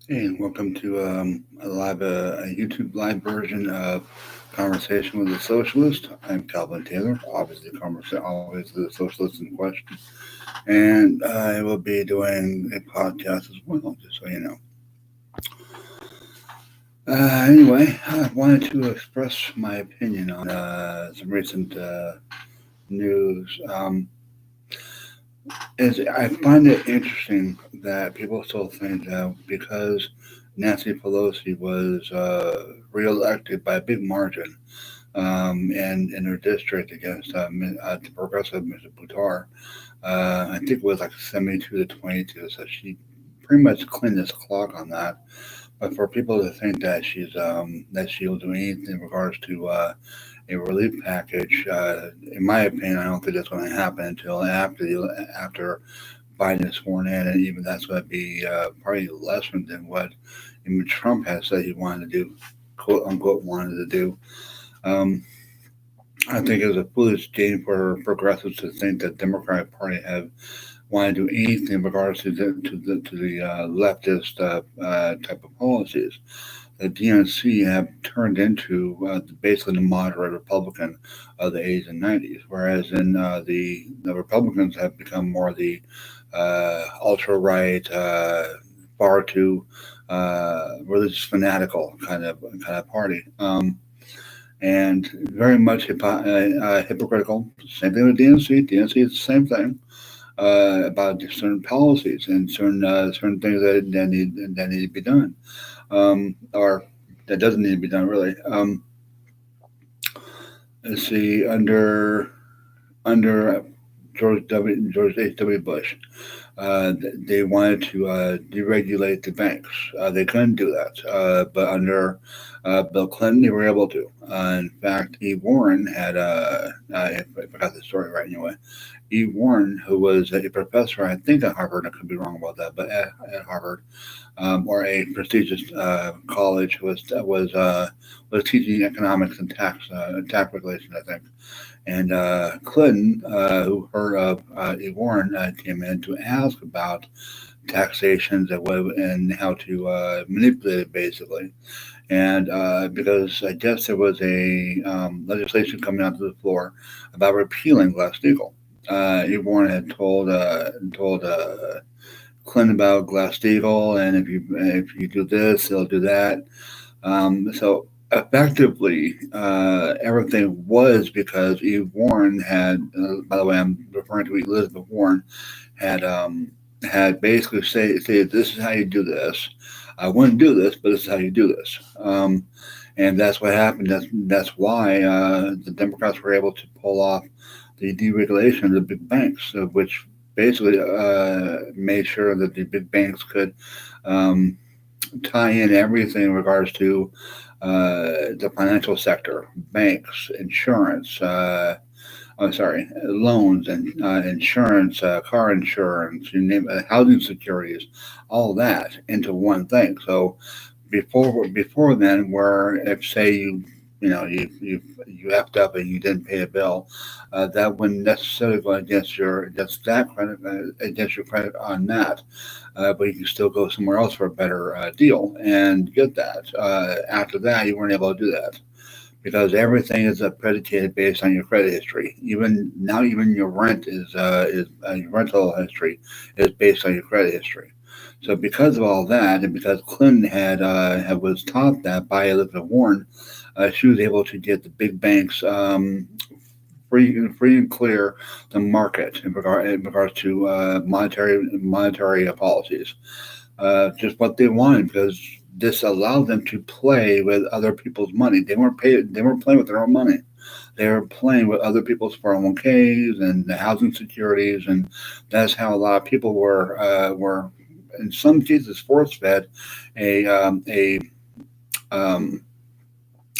Hey, and welcome to a YouTube live version of Conversation with a Socialist. I'm Calvin Taylor, obviously, always the socialist in question, and I will be doing a podcast as well, just so you know. Anyway, I wanted to express my opinion on some recent news. I find it interesting that people still think that because Nancy Pelosi was reelected by a big margin in her district against the progressive Mr. Buttar, I think it was like 72 to 22, so she pretty much cleaned this clock on that. But for people to think that she'll do anything in regards to a relief package, in my opinion, I don't think that's going to happen until after Biden is sworn in, and even that's going to be probably less than what even Trump has said he wanted to do, quote unquote, wanted to do. Um, I think it was a foolish game for progressives to think that the Democratic Party have wanted to do anything in regards to the leftist type of policies. The DNC have turned into basically the moderate Republican of the 80s and 90s, whereas the Republicans have become more the ultra right, far too religious fanatical kind of party. And very much hypocritical. Same thing with DNC. DNC is the same thing about certain policies and certain things that need to be done, or that doesn't need to be done really. Let's see, under George H.W. Bush, they wanted to deregulate the banks. They couldn't do that, but under Bill Clinton, they were able to. In fact, E. Warren had, if I got the story right anyway, E. Warren, who was a professor, I think at Harvard, I could be wrong about that, but at Harvard, or a prestigious college, was teaching economics and tax regulation, I think. And Clinton, who heard of E. Warren, came in to ask about taxations and how to manipulate it, basically. And because I guess there was a legislation coming onto the floor about repealing Glass-Steagall. E. Warren had told Clinton about Glass-Steagall, and if you do this, they'll do that. So effectively, everything was because Eve Warren had, by the way, I'm referring to Elizabeth Warren, had had basically say this is how you do this. I wouldn't do this, but this is how you do this. And that's what happened. That's why the Democrats were able to pull off the deregulation of the big banks, which basically made sure that the big banks could um, tie in everything in regards to the financial sector, banks, insurance. I'm sorry, loans and insurance, car insurance, you name it, housing securities, all that into one thing. So before then, where if say you effed up and you didn't pay a bill, that wouldn't necessarily go against that credit against your credit on that, but you can still go somewhere else for a better deal and get that. After that, you weren't able to do that because everything is predicated based on your credit history. Even now, even your rent is your rental history is based on your credit history. So because of all that, and because Clinton had was taught that by Elizabeth Warren, she was able to get the big banks free and clear the market in regards to monetary policies. Just what they wanted because this allowed them to play with other people's money. They weren't playing with their own money. They were playing with other people's 401ks and the housing securities, and that's how a lot of people were in some cases force fed a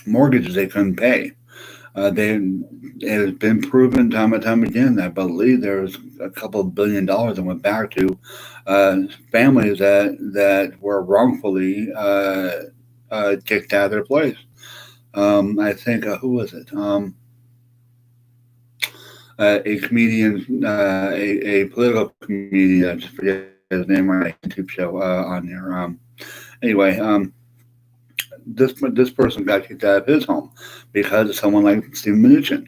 mortgages they couldn't pay. They It has been proven time and time again. I believe there was a couple of $1 billion that went back to uh, families that were wrongfully kicked out of their place. I think who was it? A comedian, a political comedian. I just forget his name. On a YouTube show on there. Anyway, this person got kicked out of his home because of someone like Stephen Mnuchin,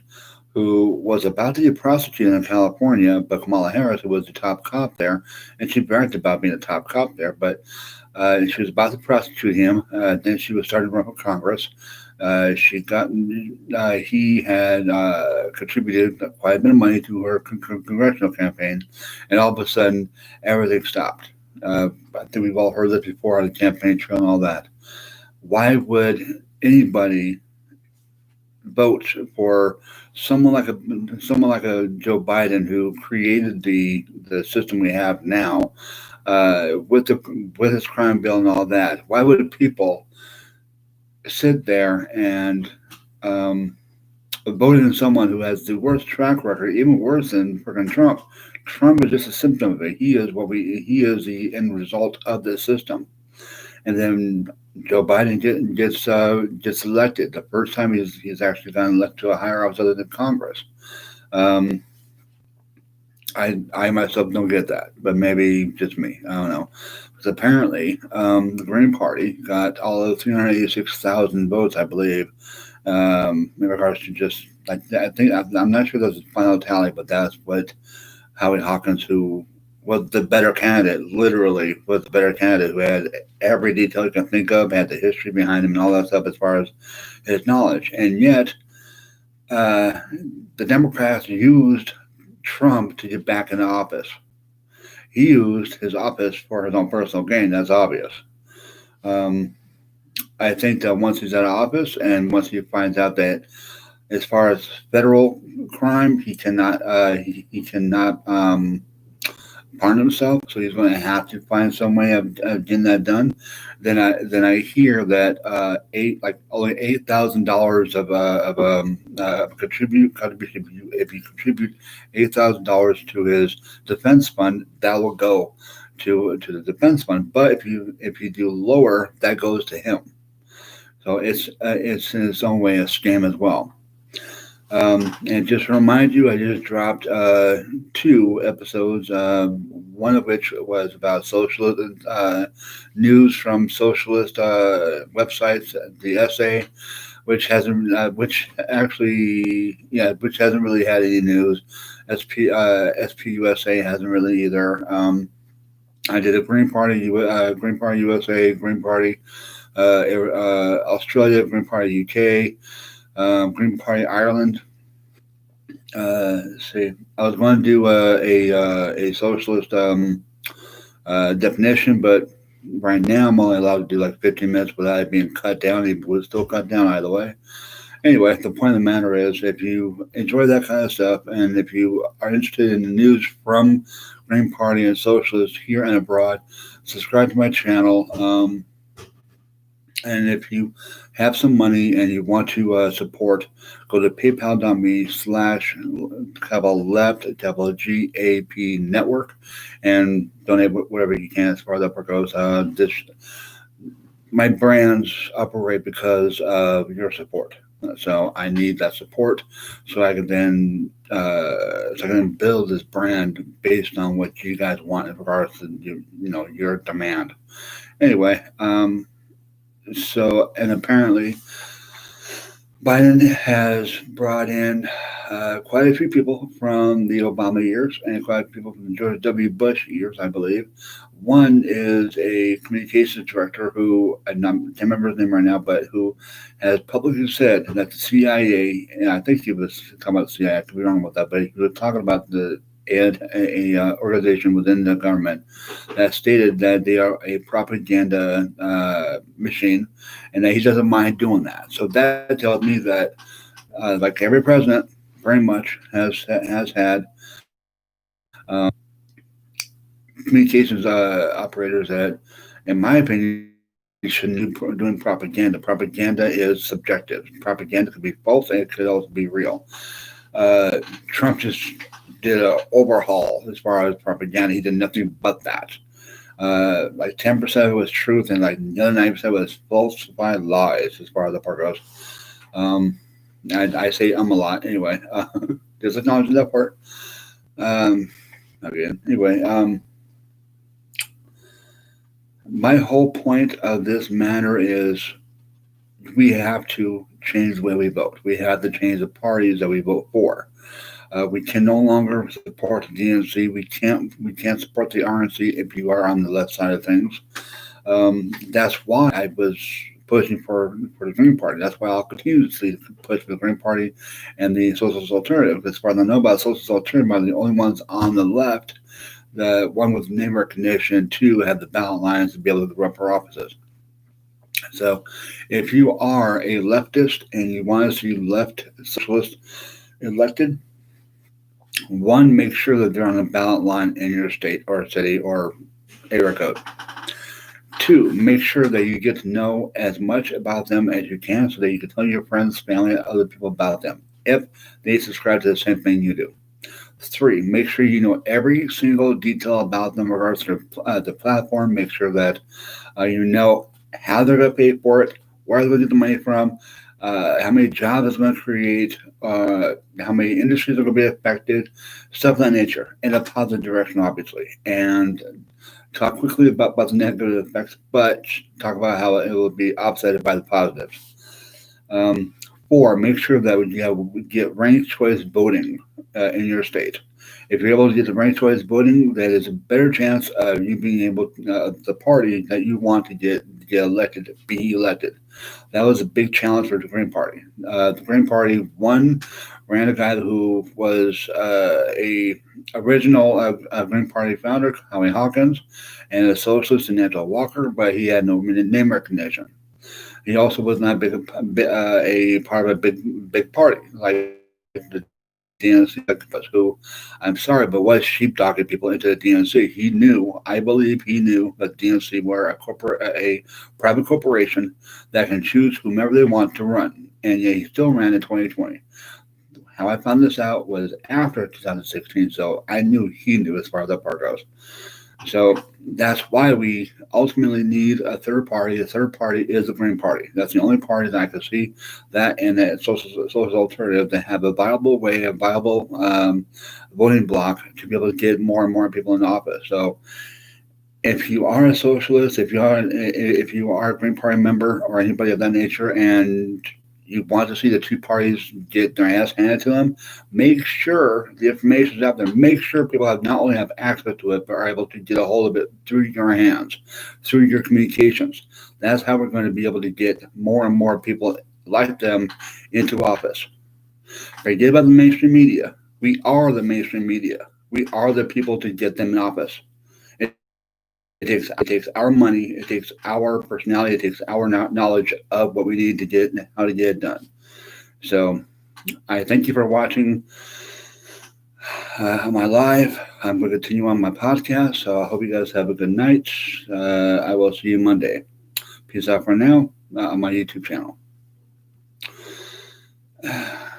who was about to get prosecuted in California, but Kamala Harris, who was the top cop there, and she bragged about being the top cop there, but she was about to prosecute him. Then she was starting to run for Congress. She got he had contributed quite a bit of money to her congressional campaign, and all of a sudden everything stopped. I think we've all heard this before on the campaign trail and all that. Why would anybody vote for someone like a Joe Biden who created the system we have now with his crime bill and all that? Why would people sit there and um, vote in someone who has the worst track record, even worse than freaking Trump? Trump is just a symptom of it. He is the end result of this system. And then Joe Biden gets elected. The first time he's actually gotten elected to a higher office other than Congress. Um, I myself don't get that, but maybe just me. I don't know. Because apparently, the Green Party got all of 386,000 votes, I believe, in regards to just. I think I'm not sure that's the final tally, but that's what Howie Hawkins, who was the better candidate, literally was the better candidate, who had every detail you can think of, had the history behind him and all that stuff as far as his knowledge. And yet, uh, the Democrats used Trump to get back into office. He used his office for his own personal gain. That's obvious. Um, I think that once he's out of office and once he finds out that as far as federal crime, he cannot pardon himself, so he's going to have to find some way of getting that done. Then I hear that only $8,000 of contribution. If you contribute $8,000 to his defense fund, that will go to the defense fund. But if you do lower, that goes to him. So it's in its own way a scam as well. And just to remind you, I just dropped two episodes, one of which was about socialist news from socialist websites, the essay, which hasn't really had any news. SPUSA hasn't really either. I did a Green Party USA, Green Party Australia, Green Party UK, Green Party Ireland. Let's see, I was going to do a socialist definition, but right now I'm only allowed to do like 15 minutes without it being cut down. It would still cut down either way. Anyway, the point of the matter is, if you enjoy that kind of stuff, and if you are interested in the news from Green Party and Socialists here and abroad, subscribe to my channel. And if you have some money and you want to support, go to paypal.me/GAP network and donate whatever you can as far as that part goes. My brands operate because of your support. So I need that support so I can then build this brand based on what you guys want in regards to your demand. Anyway, and apparently, Biden has brought in quite a few people from the Obama years and quite a few people from the George W. Bush years, I believe. One is a communications director who, I can't remember his name right now, but who has publicly said that the CIA, and I think he was talking about the CIA, I could be wrong about that, but he was talking about a organization within the government that stated that they are a propaganda machine, and that he doesn't mind doing that. So that tells me that, like every president, pretty much has had communications operators that, in my opinion, shouldn't be doing propaganda. Propaganda is subjective. Propaganda could be false, and it could also be real. Trump just did an overhaul as far as propaganda. He did nothing but that. Like 10% of it was truth, and like the other 90% was falsified lies as far as the part goes. I say a lot anyway. Just acknowledge that part. Okay. Anyway, My whole point of this matter is we have to change the way we vote. We have to change the parties that we vote for. We can no longer support the DNC. We can't support the RNC if you are on the left side of things. That's why I was pushing for the Green Party. That's why I'll continuously push for the Green Party and the Socialist Alternative. As far as I know about Socialist Alternative, are the only ones on the left. The one with name recognition, two have the ballot lines to be able to run for offices. So, if you are a leftist and you want to see left socialists elected, one, make sure that they're on the ballot line in your state or city or area code. Two, make sure that you get to know as much about them as you can so that you can tell your friends, family, and other people about them if they subscribe to the same thing you do. Three, make sure you know every single detail about them regards to the platform. Make sure that you know how they're going to pay for it, where they're going to get the money from, how many jobs it's going to create, how many industries are going to be affected, stuff of that nature, in a positive direction, obviously. And talk quickly about the negative effects, but talk about how it will be offset by the positives. Um, Four, make sure that you get ranked choice voting in your state. If you're able to get the ranked choice voting, that is a better chance of you being able the party that you want to get elected, be elected. That was a big challenge for the Green Party. The Green Party ran a guy who was a original Green Party founder, Howie Hawkins, and a socialist, Angela Walker, but he had no name recognition. He also was not a part of a big party like the DNC, who, I'm sorry, but was sheepdogging people into the DNC. I believe he knew that the DNC were a private corporation that can choose whomever they want to run, and yet he still ran in 2020. How I found this out was after 2016, so I knew he knew as far as that part goes. So that's why we ultimately need a third party. The third party is the Green Party. That's the only party that I can see that and that social alternative that have a viable way, a viable voting block to be able to get more and more people in office. So if you are a socialist, if you are a Green Party member or anybody of that nature, and you want to see the two parties get their ass handed to them, make sure the information is out there. Make sure people not only have access to it, but are able to get a hold of it through your hands, through your communications. That's how we're going to be able to get more and more people like them into office. Forget about the mainstream media. We are the mainstream media. We are the people to get them in office. It takes our money, it takes our personality, it takes our knowledge of what we need to get and how to get it done. So I thank you for watching my live. I'm going to continue on my podcast. So I hope you guys have a good night. I will see you Monday. Peace out for now on my YouTube channel.